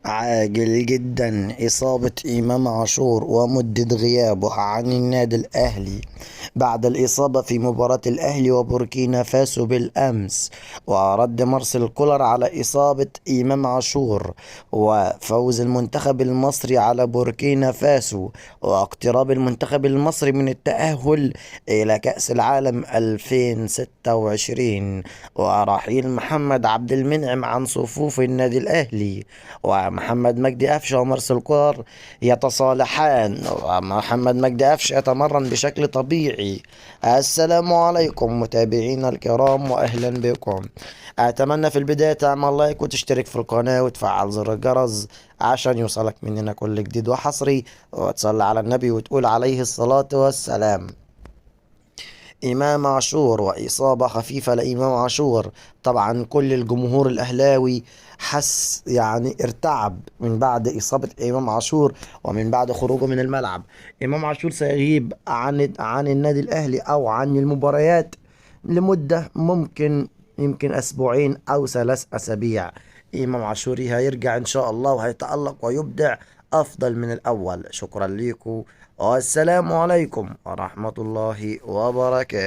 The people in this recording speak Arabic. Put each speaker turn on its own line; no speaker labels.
عاجل جدا إصابة إمام عاشور ومدة غيابه عن النادي الأهلي بعد الإصابة في مباراة الأهلي وبوركينا فاسو بالأمس، ورد مارسيل كولر على إصابة إمام عاشور، وفوز المنتخب المصري على بوركينا فاسو، واقتراب المنتخب المصري من التأهل إلى كأس العالم 2026، ورحيل محمد عبد المنعم عن صفوف النادي الأهلي، ومحمد مجدي قفشه ومارسيل كولر يتصالحان، ومحمد مجدي قفشه يتمرن بشكل طبيعي. السلام عليكم متابعينا الكرام واهلا بكم. اتمنى في البداية تعمل لايك وتشترك في القناة وتفعل زر الجرس عشان يوصلك مننا كل جديد وحصري، وتصلي على النبي وتقول عليه الصلاة والسلام. إمام عاشور وإصابة خفيفة لإمام عاشور. طبعا كل الجمهور الأهلاوي حس يعني ارتعب من بعد إصابة إمام عاشور ومن بعد خروجه من الملعب. إمام عاشور سيغيب عن النادي الأهلي أو عن المباريات لمدة يمكن أسبوعين أو 3 أسابيع. إمام عاشور هيرجع إن شاء الله وهيتألق ويبدع أفضل من الأول. شكرا لكم والسلام عليكم ورحمة الله وبركاته.